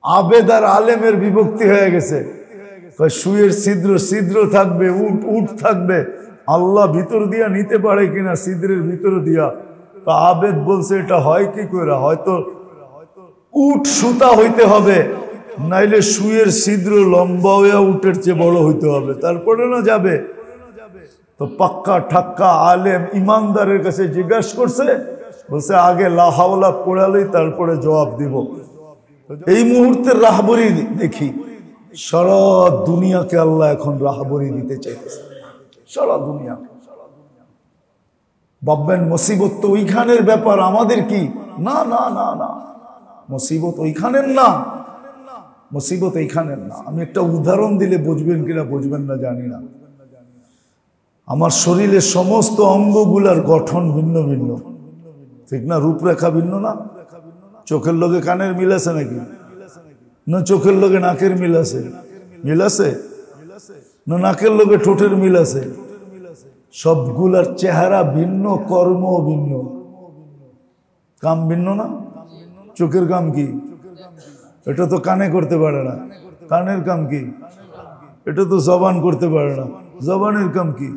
আবেদ আর আলেমের বিভক্তি হয়ে গেছে। সুয়ের ছিদ্র ছিদ্র থাকবে, উট উট থাকবে, আল্লাহ ভিতর দিয়া নিতে পারে কিনা ছিদ্রের ভিতর দিয়া। তো আবেদ বলছে এটা হয় কি করে, হয়তো উট সুতা হইতে হবে, নাইলে সুয়ের ছিদ্র লম্বা হইয়া উটের চেয়ে বড় হইতে হবে, তারপরে না যাবে। তো পাক্কা ঠাক্কা আলেম ইমানদারের কাছে জিজ্ঞাসা করছে, বলছে আগে লা হাওলা পড়ালেই তারপরে জবাব দিব। এই মুহূর্তের রাহবরি দেখি, সারা দুনিয়াকে আল্লাহ এখন রাহবরি দিতে চাইতেছে, সারা দুনিয়া। ভাববেন মুসিবত তো ওইখানের ব্যাপার, আমাদের কি? না না না না, মুসিবত ওইখানের না, মুসিবত এইখানের না। আমি একটা উদাহরণ দিলে বুঝবেন কিনা বুঝবেন না জানি না। আমার শরীরের সমস্ত অঙ্গগুলার গঠন ভিন্ন ভিন্ন, ঠিক না? রূপরেখা ভিন্ন না? চোখের লগে কানের মিল আছে নাকি? না চোখের লগে নাকের মিল আছে? মিল আছে না? নাকের লগে ঠোঁটের মিল আছে? সবগুলার চেহারা ভিন্ন, কর্ম ভিন্ন, কাম ভিন্ন না? চোখের কাম কি? এটা তো কানে করতে পারে না। কানের কাম কি? এটা তো জবান করতে পারে না। জবানের কাম কি?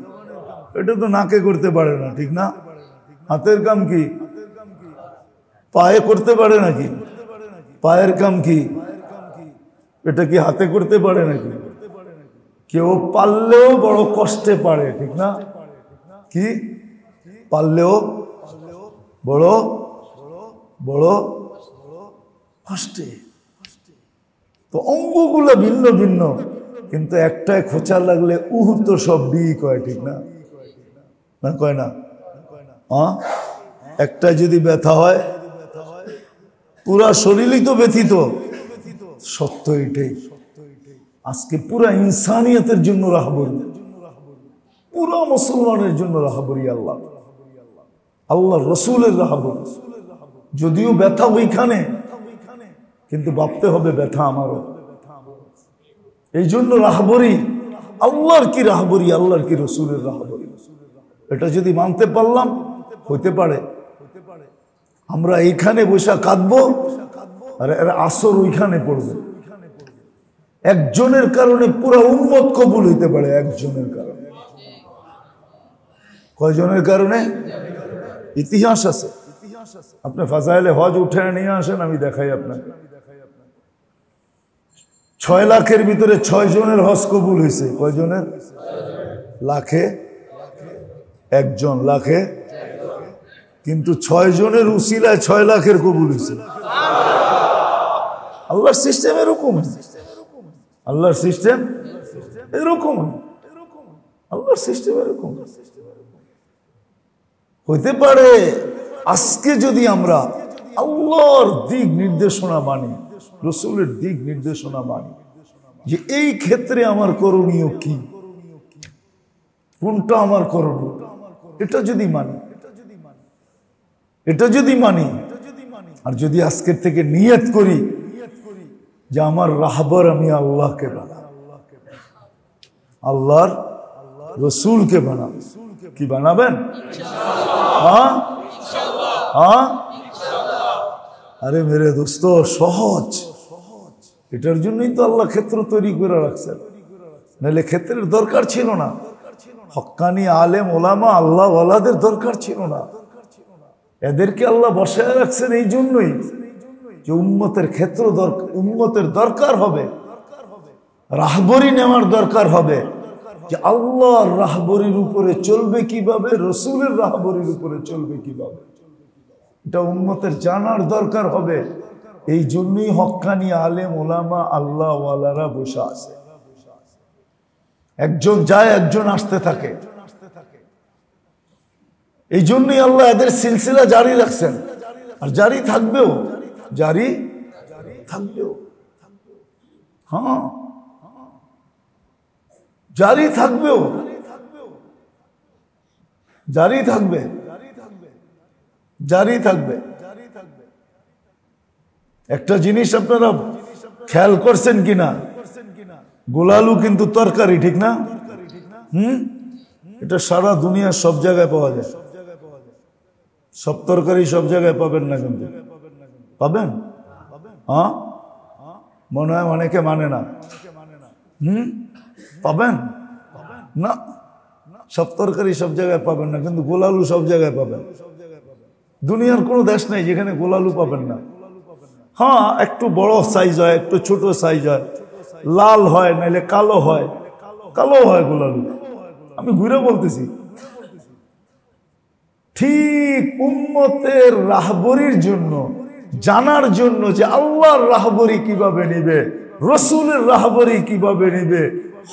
এটা তো নাকে করতে পারে না, ঠিক না? হাতের কাম কি? পায়ে করতে পারে নাকি? পায়ের কাম কি? এটা কি হাতে করতে পারে নাকি? কেউ পারলেও বড় কষ্টে পারে, ঠিক না? কি পারলেও বড় বড় কষ্টে। তো অঙ্গগুলো ভিন্ন ভিন্ন, কিন্তু একটাই খোঁচা লাগলে তো সব ডি কয়, ঠিক না? না কয় না? একটা যদি ব্যথা হয় পুরা শরীরই তো ব্যথিত। সত্য এটাই। আজকে পুরা ইনসানিয়তের জন্য রাহবরি, পুরা মুসলমানের জন্য রাহবরি আল্লাহ, আল্লাহ রসুলের রাহবরি। যদিও ব্যথা ওইখানে, কিন্তু ভাবতে হবে ব্যথা আমারও। এই জন্য রাহবরি আল্লাহর কি রাহবরি, আল্লাহর কি রসুলের রাহবরি। এটা যদি মানতে পারলাম, হইতে পারে আমরা এইখানে বসে কাঁদবো আর এর আসর ওইখানে পড়বে। একজনের কারণে পুরো উম্মত কবুল হইতে পারে, একজনের কারণে। কয়জনের কারণে? ইতিহাস আছে। আপনি ফাজাইলে হজ উঠে নিয়ে আসেন, আমি দেখাই আপনাকে। 6 লাখের ভিতরে 6 জনের হজ কবুল হয়েছে। কয়জনের? লাখে একজন, লাখে। কিন্তু 6 জনের উসিলায় 6 লাখের কবুল হয়েছে। আল্লাহর সিস্টেম এরকম, আল্লাহর সিস্টেম এরকম, আল্লাহর সিস্টেম এরকম। হইতে পারে আজকে যদি আমরা আল্লাহর দিক নির্দেশনা মানি, রসুলের দিক নির্দেশনা মানি, যে এই ক্ষেত্রে আমার করণীয় কি, কোনটা আমার করণীয়, এটা যদি মানি, এটা যদি মানি, আর যদি আজকের থেকে নিয়ত করি যে আমার রাহবর আমি আল্লাহকে বানাবো, আল্লাহর রসুলকে বানাবো। কি বানাবেন? হ্যাঁ হ্যাঁ, আরে মেরে দোস্ত, সহজ। এটার জন্যই তো আল্লাহ ক্ষেত্র তৈরি করে রাখছেন, নাহলে ক্ষেত্রের দরকার ছিল না। হক্কানি আলেম ওলামা আল্লাহ ওয়ালাদের দরকার ছিল না। এদেরকে আল্লাহ বসায় রাখছেন এই জন্যই যে উম্মতের ক্ষেত্র উম্মতের দরকার হবে, রাহবরি নেওয়ার দরকার হবে, যে আল্লাহর রাহবরির উপরে চলবে কিভাবে, রসুলের রাহবরির উপরে চলবে কিভাবে, এটা উম্মতের জানার দরকার হবে। এই জন্যই হক্কানি আলেম ওলামা আল্লাহ ওয়ালারা বসে আছে। একজন যায় একজন আসতে থাকে। এই জন্যই আল্লাহ এদের সিলসিলা জারি রাখছেন, আর জারি থাকবেও, জারি থাকবেও। হ্যাঁ, জারি থাকবেও, জারি থাকবে, জারি থাকবে। একটা জিনিস আপনারা খেয়াল করছেন কিনা, গোলালু কিন্তু তরকারি, ঠিক না? এটা সারা দুনিয়ার সব জায়গায় পাওয়া যায়। সব তরকারি সব জায়গায় পাবেন না, কিন্তু পাবেন। হ্যাঁ, মনে হয় অনেকে মানে না। পাবেন না, সব তরকারি সব জায়গায় পাবেন না, কিন্তু গোলালু সব জায়গায় পাবেন। দুনিয়ার কোনো দেশ নেই যেখানে গোলালু পাবেন না। হ্যাঁ, একটু বড় সাইজ হয়, একটু ছোট সাইজ হয়, লাল হয়, নাইলে কালো হয়, কালো হয় গোলালু। আমি ঘুরে বলতেছি, ঠিক উম্মতের রাহবরির জন্য, জানার জন্য যে আল্লাহর রাহবরি কিভাবে নিবে, রসুলের রাহবরি কিভাবে নিবে,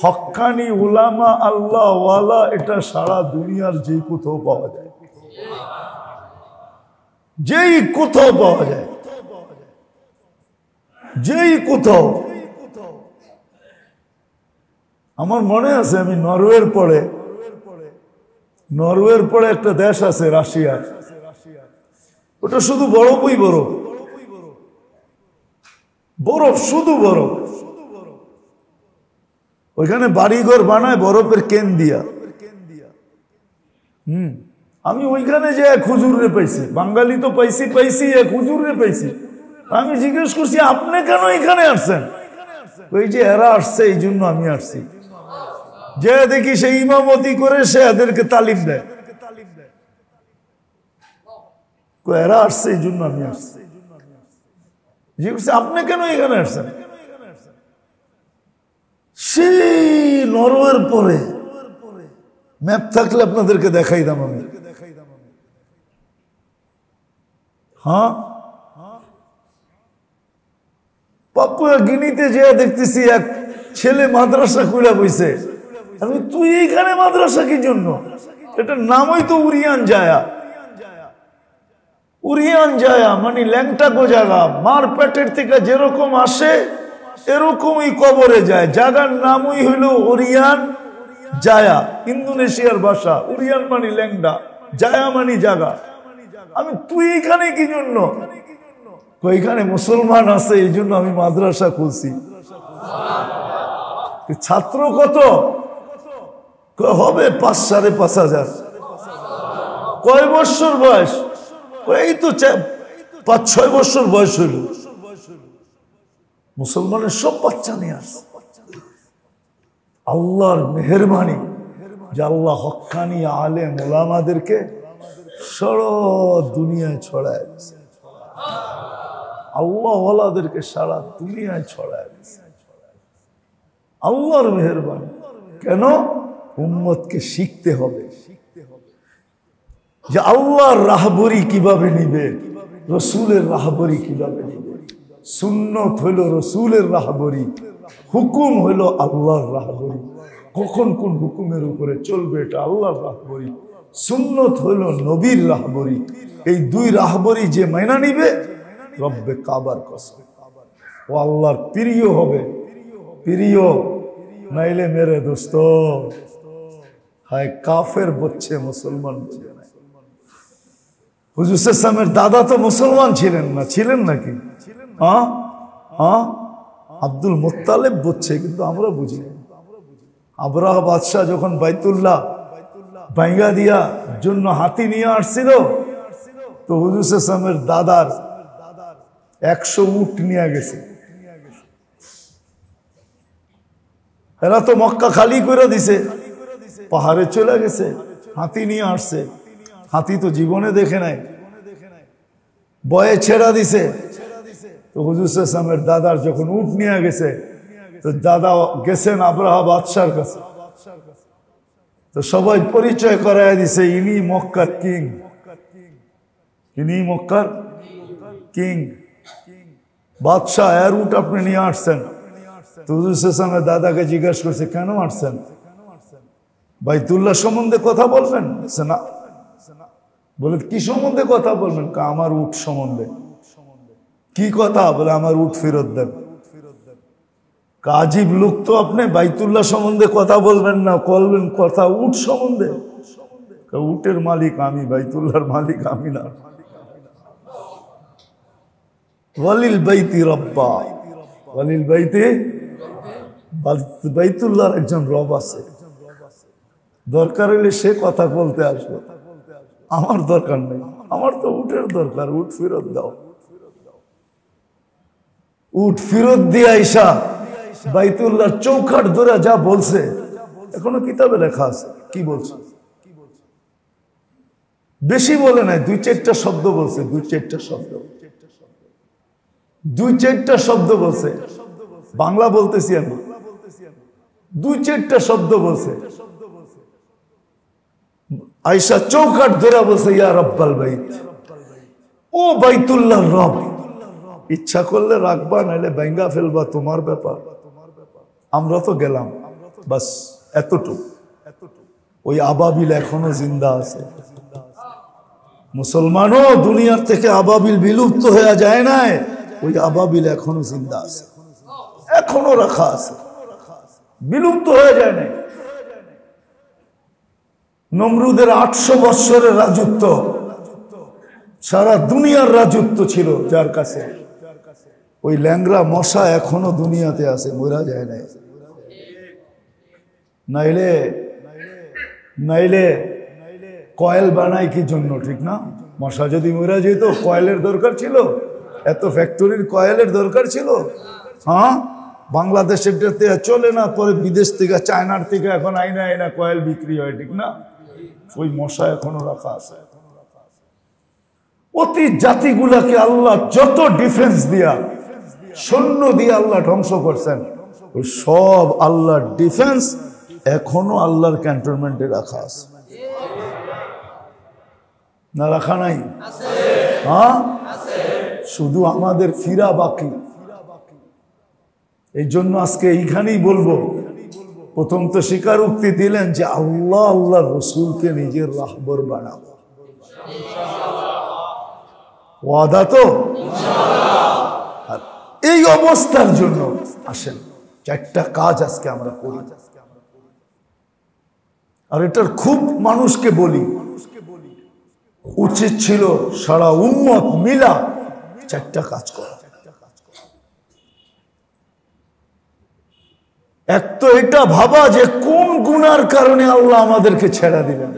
হক্কানি উলামা আল্লাহ ওয়ালা এটা সারা দুনিয়ার যেই কোথাও পাওয়া যায়, যেই কোথাও পাওয়া যায়, যেই কোথাও। আমার মনে আছে আমি নরওয়ের পরে একটা দেশ আছে রাশিয়া, ওটা শুধু বরফই বরফ, বরফ শুধু বরফ। ওইখানে বাড়িঘর বানায় বরফের কেন দিয়া। আমি ওইখানে যে এক হুজুরে পাইছি, বাঙালি তো পাইছি এক হুজুরে পাইছি। আমি জিজ্ঞেস করছি আপনি কেন এখানে আসছেন? ওই যে এরা আসছে এই জন্য আমি আসছি। যে দেখি সে ইমামতি করে, সে এদেরকে তালিম দেয়। এরা আসছে এই জন্য আমি আসছি। আপনি কেন এখানে আসছেন? সেই নরওয়ের পরে ম্যাপ থাকলে আপনাদেরকে দেখাইতাম আমি। হ্যাঁ, পাপুয়া গিনিতে যে দেখতেছি এক ছেলে মাদ্রাসা খুলে বইছে। আমি তুই এইখানে মাদ্রাসা কি জন্য? এটার নামই তো উরিয়ান জায়া। উরিয়ান জায়া মানে ল্যাংটা গোজাগা, মার পেটের থেকে যেরকম আসে এরকমই কবরে যায়। জায়গার নামই হইল উরিয়ান জায়া, ইন্দোনেশিয়ার ভাষা। উরিয়ান মানে ল্যাংডা, জায়া মানে জাগা। আমি তুই এখানে কি জন্য? ওইখানে মুসলমান আছে এই জন্য আমি মাদ্রাসা খুলছি। ছাত্র কত হবে? 5,500। কয় বছর বয়স? এই তো 5-6 বছর বয়স হইল। মুসলমানের সব বাচ্চা নিয়ে আসে। আল্লাহর মেহেরবানি যে আল্লাহ হক্কানি আলেম ওলামাদেরকে সারা দুনিয়ায় ছড়ায় দিয়েছে। আল্লাহ ওয়ালাদেরকে সারা দুনিয়ায় ছড়ায় দিয়েছে। আল্লাহর মেহেরবানি। কেন? উম্মতকে শিখতে হবে যে আল্লাহর রাহবরি কিভাবে নিবে, রসুলের রাহবরি কিভাবে নিবে। সুন্নত হইল রসুলের রাহবরি, হুকুম হইল আল্লাহর রাহবরি। কখন কোন হুকুমের উপরে চলবে এটা আল্লাহর রাহবরি। সুন্নত হইল নবীর রাহবরি। এই দুই রাহবরি যে মাইনা নিবে, রব্বে কাবার কসম ও আল্লাহর প্রিয় হবে। প্রিয় নাইলে মেরে দোস্ত হায় কাফের বলছে, মুসলমান বুঝে না। হুজুর সাল্লামের দাদা তো মুসলমান ছিলেন না, ছিলেন নাকি? হ্যাঁ হ্যাঁ, আব্দুল মুত্তালিব বুঝছে, কিন্তু আমরা বুঝি না। আবরাহ বাদশাহ যখন বাইতুল্লাহ ভাঙ্গা দিয়া জন্য হাতি নিয়ে আসছিল, তো হুজুর সাল্লামের দাদার 100 উট নিয়ে গেছে। এরা তো মক্কা খালি করে দিছে, পাহাড়ে চলে গেছে, হাতি নিয়ে আসছে। হাতি তো জীবনে দেখে নাই, বয়ে ছেড়া দিছে। তো হুজুর সাল্লামের দাদার যখন উট নিয়ে গেছে, তো দাদা গেছেন আবরাহা বাদশার কাছে। তো সবাই পরিচয় করায় দিছে, ইনি মক্কার কিং, ইনি মক্কার কিং বাদশাহ। এর উট আপনি নিয়ে আসছেন। তো হুজুর সাল্লামের দাদাকে জিজ্ঞাসা করছে, কেন আসছেন? বাইতুল্লাহ সম্বন্ধে কথা বলবেন? না। বলে কি সম্বন্ধে কথা বলবেন? আমার উট সম্বন্ধে। কি কথা? বলে আমার উট ফেরত দেন। আজীব লোক তো আপনি, বাইতুল্লাহ সম্বন্ধে কথা বলবেন না, বলবেন কথা উট সম্বন্ধে। উটের মালিক আমি, বাইতুল্লাহর মালিক আমি না। ওয়ালিল বাইতি রব্বা, ওয়ালিল বাইতি, বাইতুল্লাহর একজন রব আছে। দরকার হলে সে কথা বলতে আসবে, আমার দরকার নেই। আমার তো উটের দরকার, উট ফেরত দাও। উট ফিরত দিয়ে আইসা বাইতুল্লাহ চৌকাঠ ধরে যা বলছে এখনো কিতাবে লেখা আছে। কি বলছে? বেশি বলে নাই, 2-4টা শব্দ বলছে, 2-4টা শব্দ, 2-4টা শব্দ বলছে। বাংলা বলতেছি আমি, 2-4টা শব্দ বলছে। আয়েশা চৌকাঠ ধরে বলছে, ইয়া রব্বাল বাইত, ও বাইতুল্লাহর রব, ইচ্ছা করলে রাখবা, নাইলে ভেঙ্গা ফেলবা, তোমার ব্যাপার, আমরা তো গেলাম। বাস এতটুকু। ওই আবাবিল এখনো জিন্দা আছে। মুসলমানও দুনিয়ার থেকে আবাবিল বিলুপ্ত হয়ে যায় না, ওই আবাবিল এখনো জিন্দা আছে, এখনো রাখা আছে, বিলুপ্ত হয়ে যায় না। নমরুদের 800 বৎসরের রাজত্ব, সারা দুনিয়ার রাজত্ব ছিল যার কাছে। ওই ল্যাংরা মশা এখনো দুনিয়াতে আছে, মরা যায় না। নাইলে নাইলে কয়েল বানায় কি জন্য, ঠিক না? মশা যদি মরা যেত, কয়েলের দরকার ছিল, এত ফ্যাক্টরির কয়েলের দরকার ছিল? হ্যাঁ, বাংলাদেশের চলে না, পরে বিদেশ থেকে, চায়নার থেকে এখন আইনা আইনা কয়েল বিক্রি হয়, ঠিক না? ওই মশা এখনো রাখা আছে। অতি জাতিগুলাকে আল্লাহ যত ডিফেন্স দিয়া, সৈন্য দিয়ে আল্লাহ ধ্বংস করছেন, ওই সব আল্লাহর ডিফেন্স এখনো আল্লাহর ক্যান্টনমেন্টে রাখা আছে না? রাখা নাই? হ্যাঁ, শুধু আমাদের ফিরা বাকি। এই জন্য আজকে এইখানেই বলবো, প্রথম তো স্বীকারোক্তি দিলেন যে আল্লাহ আল্লাহ রসুলকে নিজের রাহবর বানাবো, ওয়াদা তো। আর এই অবস্থার জন্য আসেন 4টা কাজ আজকে আমরা করি, আর এটার খুব মানুষকে বলি, উচিত ছিল সারা উম্মত মিলা 4টা কাজ করা। এক তো এটা ভাবা যে কোন গুনার কারণে আল্লাহ আমাদেরকে ছেড়া দিবেন,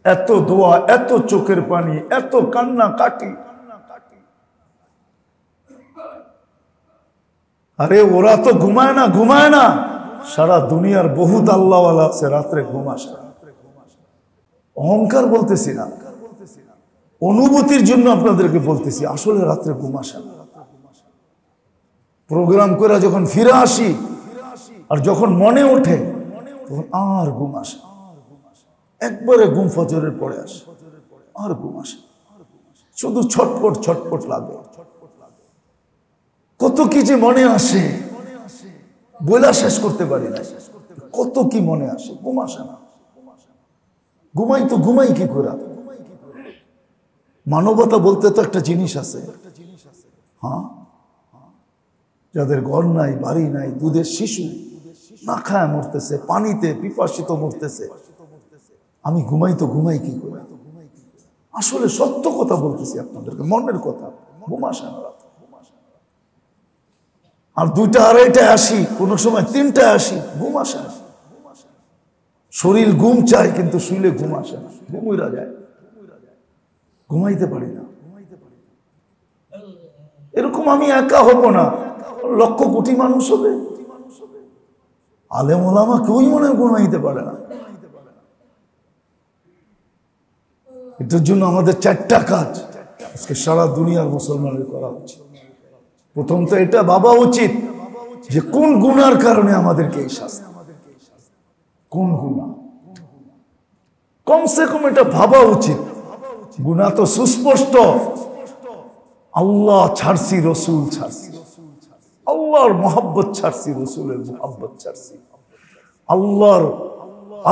এত দোয়া, এত চোখের পানি, এত কান্না কাটি। আরে ওরা তো ঘুমায় না, সারা দুনিয়ার বহুত আল্লাহওয়ালা আছে, রাত্রে ঘুম আসে। অহংকার বলতেছি না, অনুভূতির জন্য আপনাদেরকে বলতেছি, আসলে রাত্রে ঘুম আসে না। প্রোগ্রাম করে যখন ফিরে আসি, আর যখন মনে ওঠে তখন আর ঘুম আসে, একবারে ঘুম ফজরের পরে আসে, আর ঘুম আসে, শুধু ছটপট ছটপট লাগে। কত কি যে মনে আসে, বলা শেষ করতে পারি না, কত কি মনে আসে, ঘুম আসে না। ঘুমাই কি করে? মানবতা বলতে তো একটা জিনিস আছে, হ্যাঁ, যাদের ঘর নাই, বাড়ি নাই, দুধের শিশু না খায় মরতেছে, পানিতে পিপাসিত মরতেছে, আমি ঘুমাই কি করে? আসলে সত্য কথা বলতেছি আপনাদেরকে, মনের কথা। ঘুম আসে না রাতে, আর 2টা 2:30টায় আসি, কোনো সময় 3টায় আসি, ঘুম আসে না। শরীর ঘুম চায়, কিন্তু শুইলে ঘুম আসে না, ঘুম উড়া যায়, ঘুমাইতে পারি না। এরকম আমি একা হব না, লক্ষ কোটি মানুষ হবে, আলেম ওলামা কেউই মনে ঘুমাইতে পারে না। এটার জন্য আমাদের 4টা কাজ আজকে সারা দুনিয়ার মুসলমানের করা উচিত। প্রথম তো এটা ভাবা উচিত যে কোন গুনার কারণে আমাদেরকে এই শাস্তি, কোন গুনাহ, কমসে কম এটা ভাবা উচিত। গুনাহ তো সুস্পষ্ট, আল্লাহ ছাড়ছি, রসুল ছাড়ছি, আল্লাহর মহব্বত ছাড়ছি, রসুলের মহব্বত ছাড়ছি, আল্লাহর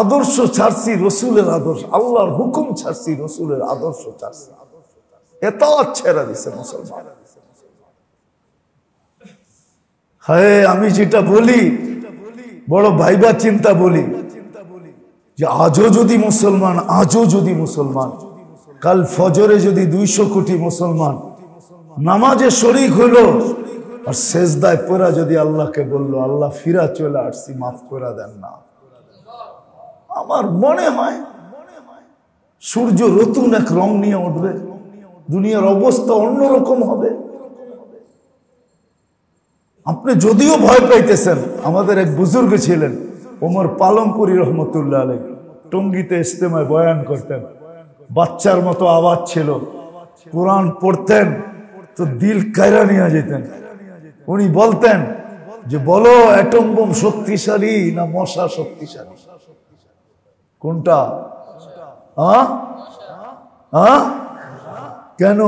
আদর্শ ছাড়ছি, রসুলের আদর্শ, আল্লাহর হুকুম ছাড়ছি, রসুলের আদর্শ ছাড়ছি, এতাআত ছেড়ে দিছে মুসলমান। হ্যাঁ, আমি যেটা বলি বড় ভাইবা চিন্তা বলি যে আজও যদি মুসলমান কাল ফজরে যদি 200 কোটি মুসলমান নামাজে শরীক হলো, আর সেজদায় পড়া যদি আল্লাহকে বলল, আল্লাহ ফিরা চলে আসছি, মাফ করে দেন না, আমার মনে হয় সূর্য নতুন এক রং নিয়ে উঠবে, দুনিয়ার অবস্থা অন্যরকম হবে। আপনি যদিও ভয় পাইতেছেন, আমাদের এক বুজুর্গ ছিলেন ওমর পালমপুরি রহমতুল্লাহ আলাইহি, টঙ্গীতে ইজতেমায় বয়ান করতেন, বাচ্চার মতো আওয়াজ ছিল, কোরআন পড়তেন তো দিল কায়রা নিয়ে যেতেন। উনি বলতেন যে বলো অ্যাটম বোম শক্তিশালী না মশা শক্তিশালী? কোনটা? কেন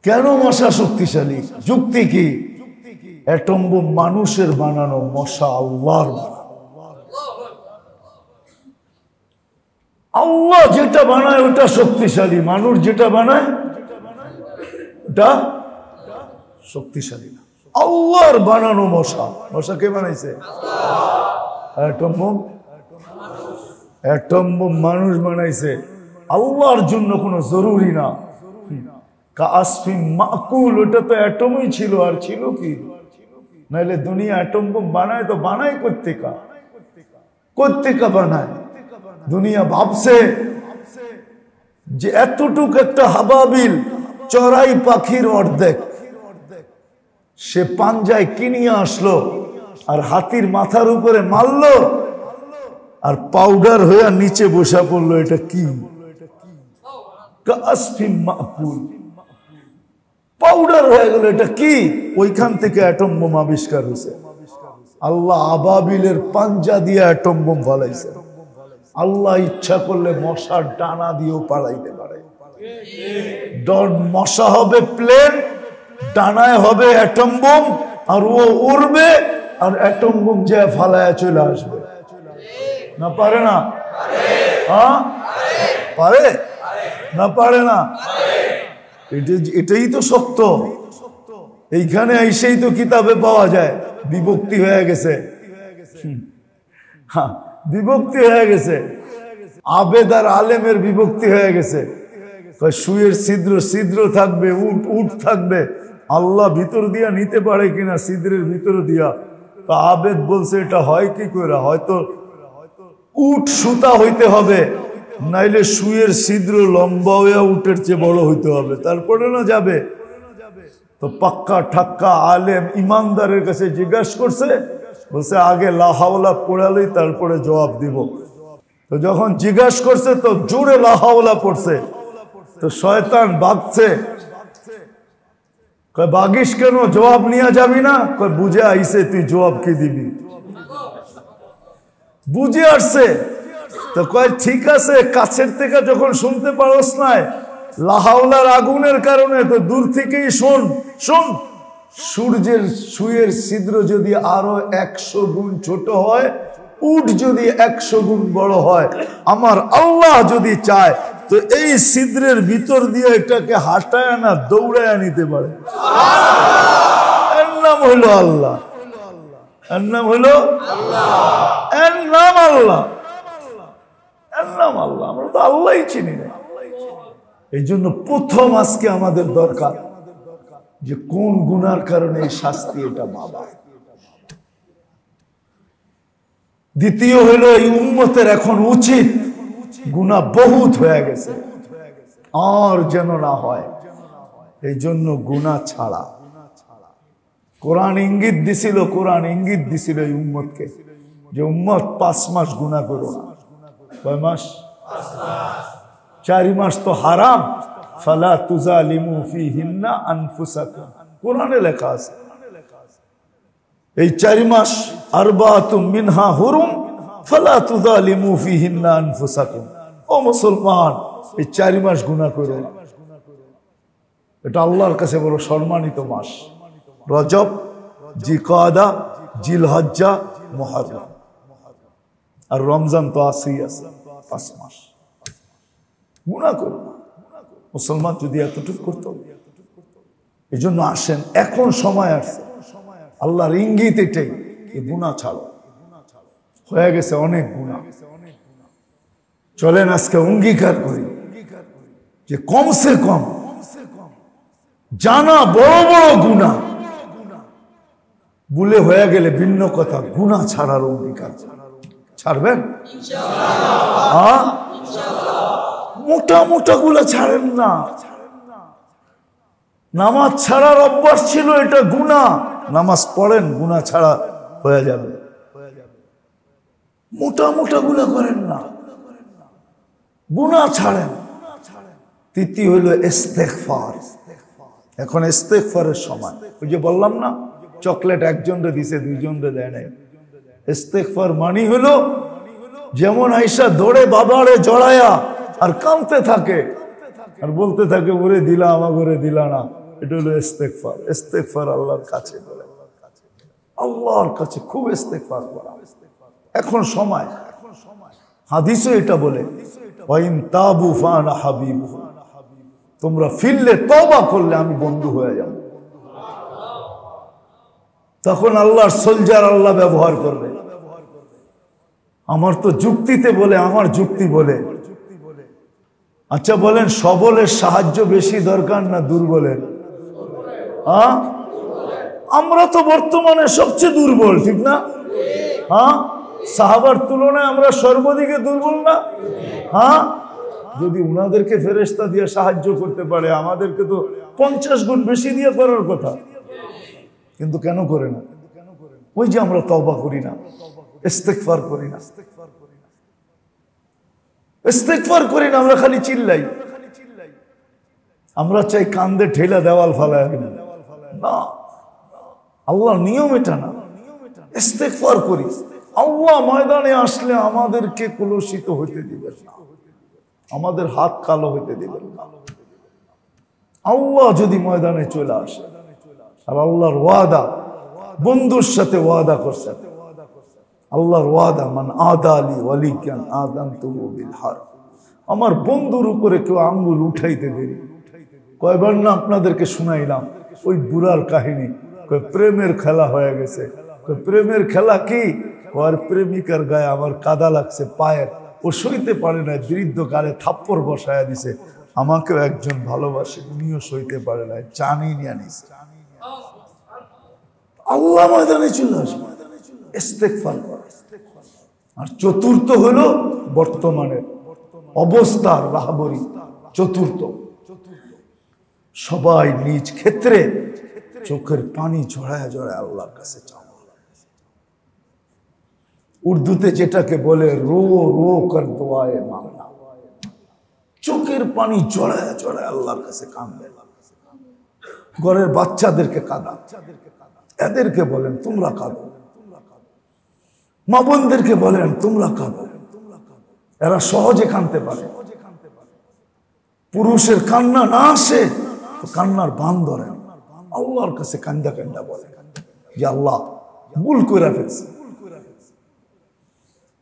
কেন মশা শক্তিশালী? যুক্তি কি? অ্যাটম বোম মানুষের বানানো, মশা আল্লাহর বানানো। আল্লাহ যেটা বানায় ওটা শক্তিশালী, মানুষ যেটা বানায় ওটা শক্তিশালী না। আল্লাহর বানানো মশা, মশা কে বানাইছে? অ্যাটম বোম, অ্যাটম বোম মানুষ বানাইছে। আল্লাহর জন্য কোনো জরুরি না। কাসফিন মাকুল, ওটা তো অ্যাটমই ছিল, আর ছিল কি? নাহলে দুনিয়া অ্যাটম বোম বানায় তো বানায় কোত্থেকা বানায়? দুনিয়া ভাবছে যে এতটুক একটা হাবাবিল, চড়াই পাখির অর্ধেক, সে পাঞ্জায় কিনিয়ে আসলো আর হাতির মাথার উপরে মারলো আর পাউডার হয়ে নিচে বসা পড়লো। এটা কি? কাসফিন মাকুল, পাউডার হয়ে গেল। এটা কি? ওইখান থেকে অ্যাটম বোম আবিষ্কার হয়েছে। আল্লাহ আবাবিলের পাঞ্জা দিয়ে অ্যাটম বোম ফালাইছে। আল্লাহ ইচ্ছা করলে মশার ডানা দিয়েও পালাইতে পারে। মশা হবে প্লেন, ডানায় হবে অ্যাটম বোম, আর ও উড়বে আর অ্যাটম বোম যে ফালায় চলে আসবে। না পারে না? পারে না? পারে না? এটাই তো সত্য। এইখানে এসেই তো কিতাবে পাওয়া যায় বিভক্তি হয়ে গেছে। হ্যাঁ, বিভক্তি হয়ে গেছে। আবেদ আর আলেমের বিভক্তি হয়ে গেছে। সুয়ের ছিদ্র ছিদ্র থাকবে, উট উট থাকবে। আল্লাহ ভিতর দিয়া নিতে পারে কিনা ছিদ্রের ভিতর দিয়া? তা আবেদ বলছে এটা হয় কি করে? হয়তো উট সুতা হইতে হবে, নাইলে সুয়ের ছিদ্র লম্বা হইয়া উটের চেয়ে বড় হইতে হবে, তারপরে না যাবে। তো পাক্কা ঠাক্কা আলেম ইমানদারের কাছে জিজ্ঞাসা করছে, বলছে আগে লা হাওলা পড়ালেই তারপরে জবাব দিব। তো যখন জিজ্ঞাসা করছে তো জোরে লা হাওলা পড়ছে। তো শয়তান ভাগছে, কয় বাগিস কেন, জবাব নিয়ে যাবি না? কয় বুঝে আইছে তুই জবাব কি দিবি, বুঝে আসছে। তো কয় ঠিক আছে, কাছের থেকে যখন শুনতে পারস নাই লাহাওলার আগুনের কারণে, তো দূর থেকেই শোন। শোন, সূর্যের সুয়ের ছিদ্র যদি আরো 100 গুণ ছোট হয়, উট যদি 100 গুণ বড় হয়, আমার আল্লাহ যদি চায় তো এই ছিদ্রের ভিতর দিয়ে এটাকে হাঁটায় না দৌড়ায় নিতে পারে। এর নাম হইল আল্লাহ, এর নাম হইল এর নাম আল্লাহ, এর নাম আল্লাহ। আমরা তো আল্লাহই চিনি না। এই জন্য প্রথম আজকে আমাদের দরকার যে কোন গুনার কারণে এই শাস্তি, এটা বাবা। দ্বিতীয় হইল এই উম্মতের এখন উচিত, গুনাহ বহুত হয়ে গেছে আর যেন না হয়, এই জন্য গুনাহ ছাড়া। কোরআন ইঙ্গিত দিছিল, কোরআন ইঙ্গিত দিছিল এই উম্মতকে যে উম্মত 5 মাস গুনাহ করো না। কয় মাস? 4 মাস তো হারাম। ফালা তুজালিমু ফিহিন্না আনফুসাকুম, কোরআনে লেখা আছে। এই 4 মাস আরবাতুম মিনহা হুরুম ফালা তুজালিমু ফিহিন্না আনফুসাকুম। ও মুসলমান, এই 4 মাস গুনাহ করো না। এটা আল্লাহর কাছে বড় সম্মানিত মাস। রজব, জিকাদা, জিলহজ্জা, মুহররম, আর রমজান তো আসেই আছে। 5 মাস গুনাহ করো না। মুসলমান যদি এতটুকু করত, এই জন্য আসেন, এখন সময় আসছে, আল্লাহর ইঙ্গিত এটাই, গুনাহ ছাড়ো। হয়ে গেছে অনেক গুনাহ। চলেন আজকে অঙ্গীকার করি যে কমসে কম জানা বড় বড় গুনাহ ভুলে হয়ে গেলে ভিন্ন কথা, গুনাহ ছাড়ার অঙ্গীকার ছাড়বেন? মোটা মোটা গুলা ছাড়েন না, নামাজ ছাড়ার অভ্যাস ছিল, এটা গুনাহ। নামাজ পড়েন, গুনাহ ছাড়া হয়ে যাবে। মোটা মোটা গুনাহ করেন না, গুনাহ ছাড়েন। তৃতীয় হলো ইস্তেগফার। এখন ইস্তেগফারের সময়। ওই যে বললাম না, চকলেট একজনরে দিছে, দুইজনরে দেয় নাই। ইস্তেগফার মানি হলো যেমন আয়েশা দৌড়ে বাবারে জড়ায়া আর কাঁদতে থাকে আর বলতে থাকে, ওরে দিলা আমার ঘরে দিলা না। এটা হলো ইস্তেগফার। ইস্তেগফার আল্লাহর কাছে, আল্লাহর কাছে খুব ইস্তেগফার করা। এখন সময়, হাদিসে এটা বলে, ওয়াইন তাবু ফানা হাবিবু, তোমরা ফিরলে তওবা করলে আমি বন্ধু হয়ে যাব। তখন আল্লাহর সোলজার আল্লাহ ব্যবহার করবে। আমার তো যুক্তিতে বলে, আমার যুক্তি বলে। আচ্ছা বলেন, সবলের সাহায্য বেশি দরকার না দুর্বলের? হ্যাঁ, আমরা তো বর্তমানে সবচেয়ে দুর্বল, ঠিক না? হ্যাঁ, সাহাবার তুলনায় আমরা সর্বদিকে দুর্বল না? হ্যাঁ, যদি উনাদেরকে ফেরেশতা দিয়ে সাহায্য করতে পারে, আমাদেরকে তো 50 গুণ বেশি দিয়ে করার কথা, কিন্তু কেন করে না? ওই যে আমরা তওবা করি না, ইস্তেগফার করি না, ইস্তেগফার করি না, আমরা খালি চিল্লাই। আমরা চাই কান্দে ঠেলা দেওয়াল ফালায় না। আল্লাহর নিয়ম এটা না। ইস্তেগফার করি, আল্লাহ ময়দানে আসলে আমাদেরকে কলুষিত হইতে দিবেন না, আমাদের হাত কালো হইতে দিবেন না। আল্লাহ যদি ময়দানে চলে আসে, আর আল্লাহর ওয়াদা, বন্ধুর সাথে ওয়াদা করছেন, আল্লাহর ওয়াদা, মান আদালি ওয়ালিয়ান আযানতুহু বিল হারব। আমার বন্ধুর উপরে কেউ আঙ্গুল উঠাইতে দেরি। কয়বার না আপনাদেরকে শুনাইলাম ওই বুড়ার কাহিনী। প্রেমের খেলা হয়ে গেছে। প্রেমের খেলা কি? ওর প্রেমিকার গায়ে আমার কাদা লাগছে পায়ের, ও সইতে পারে না, বৃদ্ধ কালে থাপ্পড় বসায়া দিছে। আমাকেও একজন ভালোবাসে, উনিও সইতে পারে না, চানি নিয়ে নিছে। আল্লাহ ময়দানে চলে আসবে, ইস্তেগফার করা। আর চতুর্থ হলো বর্তমানের অবস্থার রাহবরি। চতুর্থ, সবাই নিজ ক্ষেত্রে চোখের পানি ঝরায় ঝরায় আল্লাহর কাছে চাও। উর্দুতে যেটাকে বলে রো রো কর দোয়ায়ে মাংনা, চোখের পানি জড়ায় জড়ায় আল্লাহর কাছে কাঁদবে। ঘরের বাচ্চাদেরকে কাঁদা, এদেরকে বলেন তোমরা কাঁদো। মা বোনদেরকে বলেন তোমরা কাঁদো, এরা সহজে কাঁদতে পারে। পুরুষের কান্না না আসে তো কান্নার বান ধরেন, আল্লাহর কাছে কান্দা কান্দা বলে যে আল্লাহ ভুল করে ফেলছি,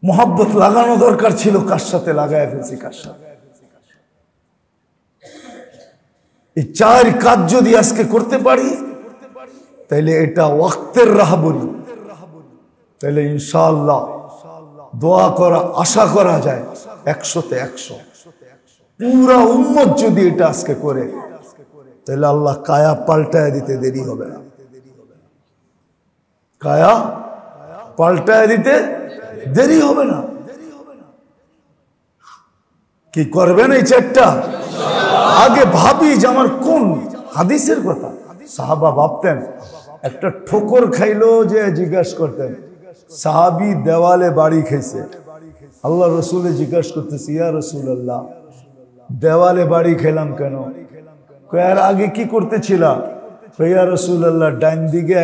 মোহাব্বত লাগানো দরকার ছিল, কার সাথে লাগায় ফেলছি, কার সাথে। এই চার কাজ যদি আজকে করতে পারি, তাইলে এটা ওয়াক্তের রাহবরি। তাইলে ইনশাআল্লাহ দোয়া করা, আশা করা যায় 100-তে 100। পুরা উম্মত যদি এটা আজকে করে, তাহলে আল্লাহ কায়া পাল্টায় দিতে দেরি হবে না। কায়া পাল্টায় দিতে দেরি হবে না। কি করবেন এই চারটা? আগে ভাবি যে আমার কোন হাদিসের কথা। সাহাবা ভাবতেন, একটা ঠোকর খাইলো যে জিজ্ঞাসা করতেন, সাহাবি দেওয়ালে বাড়ি খাইছে, আল্লাহ রসুলে জিজ্ঞাসা করতেছে, ইয়া রাসূলুল্লাহ দেওয়ালে বাড়ি খেলাম কেন? এর আগে কি করতেছিল? ইয়া রাসূলুল্লাহ ডাইন দিকে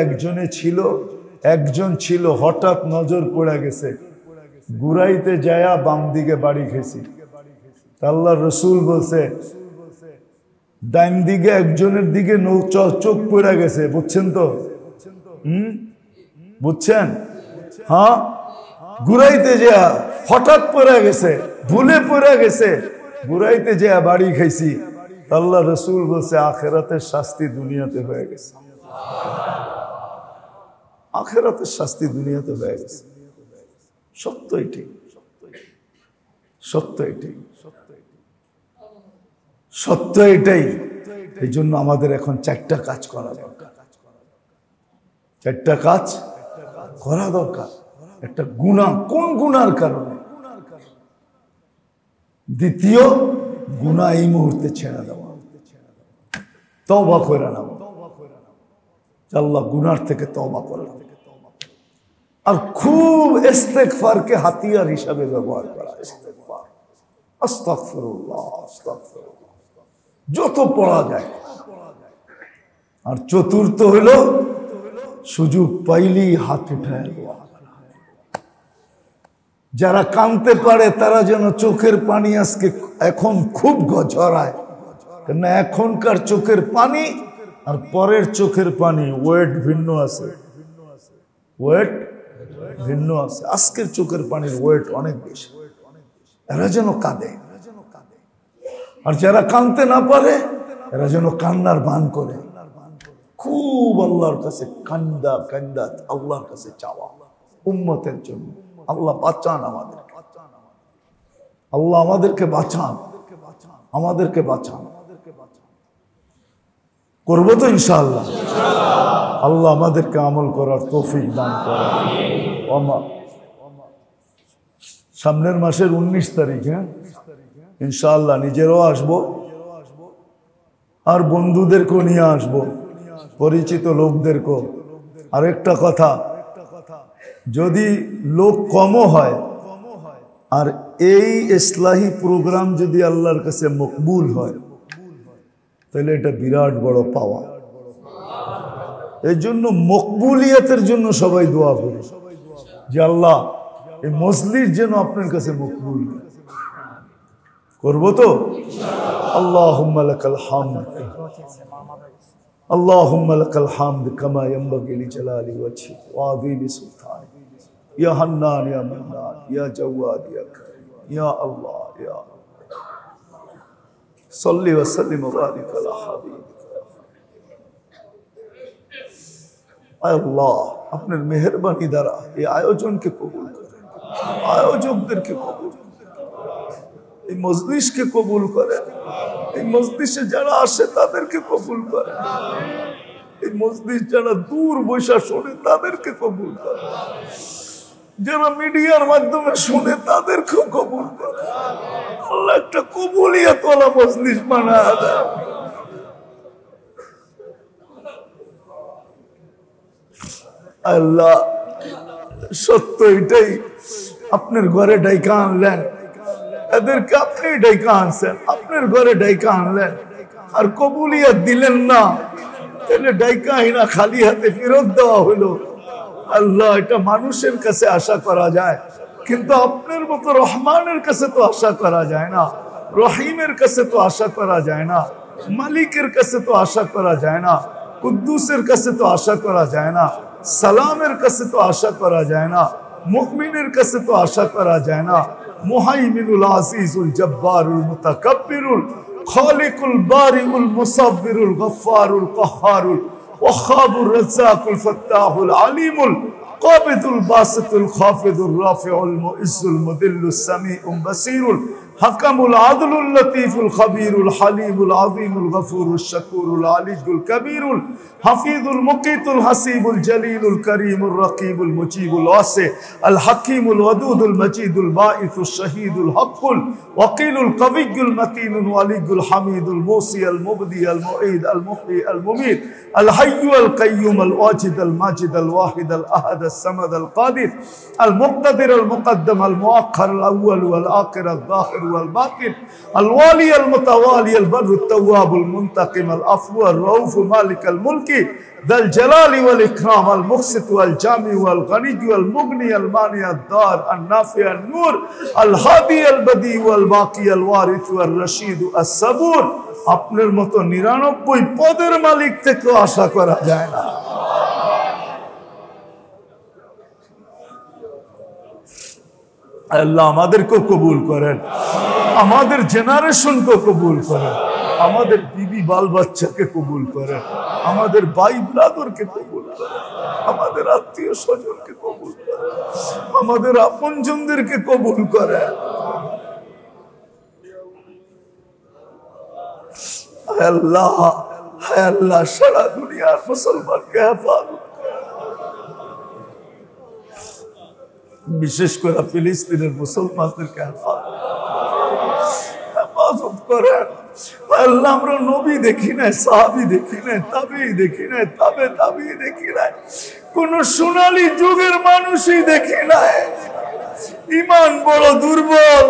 একজন ছিল, হঠাৎ নজর পড়ে গেছে, ঘুরাইতে যায়া বাম দিকে বাড়ি খেয়েছি। আল্লাহ রসুল বলছে, ডাইন দিকে একজনের দিকে চোখ পড়ে গেছে, বুঝছেন তো? বুঝছেন? হ্যাঁ, ঘুরাইতে যা হঠাৎ পড়ে গেছে, ভুলে পড়ে গেছে, ঘুরাইতে যা বাড়ি খাইছি। আল্লাহ রসুল বলছে, আখেরাতের শাস্তি দুনিয়াতে হয়ে গেছে। আখেরাতের শাস্তি দুনিয়াতে হয়ে গেছে। সত্য এটাই, সত্য এটাই, সত্য এটাই। এই জন্য আমাদের এখন 4টা কাজ করা দরকার। 4টা কাজ করা দরকার। একটা গুনাহ, কোন গুনার কারণে? দ্বিতীয়, গুনাহ এই মুহূর্তে ছেড়ে দেওয়া। তওবা করে নাও, আল্লাহ গুনার থেকে তওবা করলাম। আর খুব ইস্তেগফারকে হাতিয়ার হিসাবে ব্যবহার করা। ইস্তেগফার, আস্তাগফিরুল্লাহ, আস্তাগফিরুল্লাহ, যত পড়া যায়। আর চতুর্থ হলো সুযোগ পাইলেই হাত উঠায় দেওয়া। যারা কাঁদতে পারে তারা যেন চোখের পানি আজকে এখন খুব ঝরায়, কেন এখনকার চোখের পানি আর পরের চোখের পানি ওয়েট ভিন্ন আছে, ওয়েট ভিন্ন আছে। আজকের চোখের পানির ওয়েট অনেক বেশি, এরা যেন কাঁদে। আর যারা কাঁদতে না পারে এরা যেন কান্নার ভান করে, খুব আল্লাহর কাছে কান্দা কান্দা আল্লাহর কাছে চাওয়া উম্মতের জন্য। আল্লাহ বাঁচান আমাদেরকে, আল্লাহ আমাদেরকে বাঁচান, আমাদেরকে বাঁচান। করবো তো ইনশাআল্লাহ। আল্লাহ আমাদেরকে আমল করার তৌফিক দান করেন। সামনের মাসের 19 তারিখ, হ্যাঁ ইনশাআল্লাহ নিজেরও আসবো আর বন্ধুদেরকেও নিয়ে আসবো, পরিচিত লোকদেরকেও। আরেকটা কথা, যদি লোক কমও হয় আর এই ইসলাহি প্রোগ্রাম যদি আল্লাহর কাছে মকবুল হয় তাহলে এটা বিরাট বড় পাওয়া। এই জন্য মকবুলিয়াতের জন্য সবাই দোয়া করি যে আল্লাহ এই মজলিস যেন আপনার কাছে মকবুল। করবো তো? আল্লাহুম্মা লাকাল হামদ, আল্লাহুম্মা লাকাল হামদ কামা ইয়ানবাগি লিজালালি ওয়াজহিক ওয়া আযীমি সুলতানিক, ইয়া হান্নান ইয়া মান্নান ইয়া জাওয়াদ ইয়া কারীম ইয়া আল্লাহ ইয়া সাল্লি ওয়া সাল্লিম ওয়া বারিক আলা হাবিবিকা। আল্লাহ আপনার মেহেরবানি দ্বারা এই আয়োজনকে কবুল করেন, আয়োজকদেরকে কবুল করেন, এই মজলিসকে কবুল করেন, এই মজলিসে যারা আসে তাদেরকে কবুল করেন, এই মজলিস যারা দূর বৈশা শোনে তাদেরকে কবুল করেন, যারা মিডিয়ার মাধ্যমে শুনে তাদেরকেও কবুল করেন। আল্লাহ একটা কবুলিয়াতওয়ালা মজলিস বানায় দেন। আল্লাহ সত্য এটাই, আপনার ঘরে ডাইকা আনলেন, এদেরকে আপনি ডাইকা আনছেন, আপনার ঘরে ডাইকা আনলেন আর কবুলিয়াত দিলেন না, তাহলে ডাইকা আইনা খালি হাতে ফেরত দেওয়া হলো। আল্লাহ এটা মানুষের কাছে আশা করা যায়, কিন্তু আপনার মতো রহমানের কাছে তো আশা করা যায় না, রহিমের কাছে তো আশা করা যায় না, মালিকের কাছে তো আশা করা যায় না, কুদ্দুসের কাছে তো আশা করা যায় না, সালামের কাছে তো আশা করা যায় না, মুমিনের কাছে তো আশা করা যায় না। মুহাইমিনুল আজিজুল জব্বারুল মুতাকাব্বিরুল খালিকুল বারিউল মুসাব্বিরুল গফফারুল কাহ্হারুল ওয়াহাবুর রাজ্জাকুল ফাত্তাহুল আলিমুল কাবিদুল বাসিতুল খাফিদুর রাফিউল মুইজ্জুল মুদিল্লুস সামিউল বাসীরুল হাকামুল আদলুল লতীফুল খবীরুল হালিমুল আযীমুল গফুরুশ শাকুরুল আলিয়ুল কবীরুল হাফিজুল মুকিতুল হাসিবুল জলিলুল করিমুর রকিবুল মুজিবুল ওয়াসি আল হাকিমুল ওয়াদুদুল মজিদুল বাঈসুশ শহীদুল হকুল ওয়াকিলুল কবিয়ুল মতিনুল ওয়ালিয়ুল হামিদুল মুসি আল মুবদি আল মুঈদ আল মুহয়ি আল মুমীত আল হাইয়্যু আল কাইয়্যুম আল ওয়াজিদ আল মাজিদ আল ওয়াহিদ আল আহাদ আল সামাদ আল কাদির আল মুকতাদির আল মুকদ্দম আল মুআক্খার আল আউয়াল ওয়াল আখির আল যাহির والباطن الوالي المتوالي البر التواب المنتقم العفو الرؤوف مالك الملك ذا الجلال والإكرام المقسط والجامع والغني والمغني المانع الدار النافع النور الهادي البديع والباقي الوارث والرشيد الصبور আপনার মতো 99 পদের মালিক থেকে আশা করা যায় না। আল্লাহ আমাদেরকে কবুল করেন, আমাদের জেনারেশনকে কবুল করেন, আমাদের বিবি বাল বাচ্চাকে কবুল করেন, আমাদের ভাই ব্রাদারকে কবুল করেন, আমাদের আত্মীয় স্বজনকে কবুল করেন, আমাদের আপনজনদেরকে কবুল করেন। আল্লাহ আল্লাহ সারা দুনিয়ার মুসলমানকে হেফাজত, বিশেষ করে ফিলিস্তিনের মুসলমানদেরকে হেফাজত করেন। আল্লাহ আমরা নবী দেখি নাই, সাহাবী দেখি নাই, তাবেঈ দেখি নাই, তাবেঈ দেখি নাই, কোন সোনালী যুগের মানুষই দেখি নাই। ঈমান বড় দুর্বল।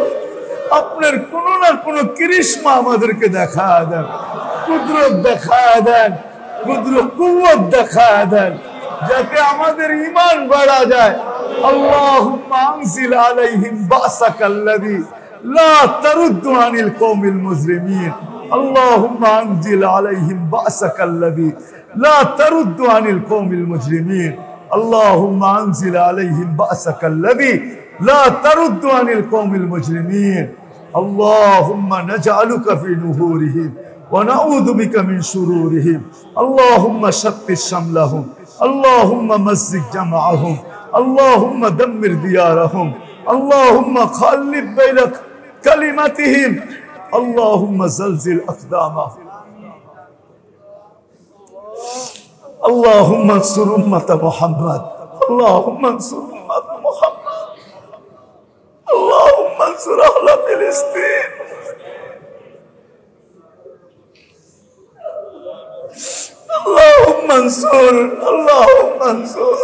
আপনার কোন না কোন করিশ্মা আমাদেরকে দেখায় দেন, কুদরত দেখায় দেন, কুওয়াত দেখায় দেন, যাতে আমাদের ঈমান বাড়া যায়। আল্লাহুম্মা আনজিল আলাইহিম বাসাকাল্লাযী লা তারুদ্দু আনিল কওমিল মুজরিমিন। আল্লাহুম্মা আনজিল আলাইহিম বাসাকাল্লাযী লা তারুদ্দু আনিল কওমিল মুজরিমিন। আল্লাহুম্মা আনজিল আলাইহিম বাসাকাল্লাযী লা তারুদ্দু আনিল কওমিল মুজরিমিন। আল্লাহুম্মা নাজআলুকা ফি নুহুরিহিম ওয়া নাউযু বিকা মিন শুরুরিহিম। আল্লাহুম্মা শাত্তিস শামলাহুম, আল্লাহুম্মা মাজ্জিক জামাআহুম, আল্লাহুম্মা দাম্মির দিয়ারাহুম, আল্লাহুম্মা খাল্লিব বাইনা কালিমাতিহিম, আল্লাহুম্মা জালজিল আকদামাহুম। আল্লাহুম্মা আনসুর উম্মাতা মুহাম্মদ, আল্লাহুম্মা আনসুর উম্মাতা মুহাম্মদ, আল্লাহুম্মা আনসুর আহলা ফিলিস্তিন। আল্লাহুম্মা আনসুর, আল্লাহুম্মা আনসুর,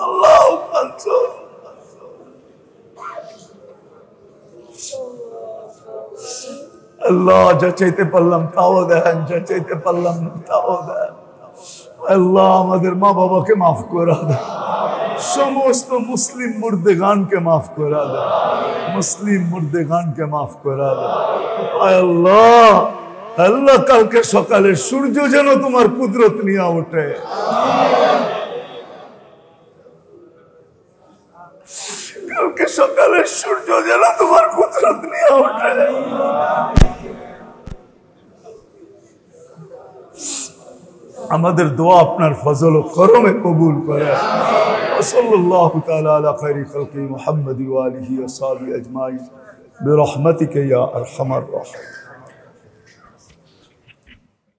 আল্লাহুম্মা আনসুর। আল্লাহ যা চাইতে পারলাম তাও দেন, যা চাইতে পারলাম না তাও দেন। আল্লাহ আমাদের মা বাবাকে মাফ করে দেন, সমস্ত মুসলিম মুর্দেগানকে মাফ করে দেন, মুসলিম মুর্দেগানকে মাফ করে দেন। আল্লাহ আল্লাহ কালকে সকালে সূর্য যেন তোমার কুদরত নিয়ে ওঠে। কালকে সকালে সূর্য যেন তোমার কুদরত নিয়ে ওঠে। আমাদের দোয়া আপনার ফজল ও করমে কবুল করে। সাল্লাল্লাহু তাআলা আলা খায়রি খালকি মুহাম্মদ ওয়া আলিহি ওয়া সাহবিহি আজমাইন বিরহমাতিকা ইয়া আরহামার রাহিমিন।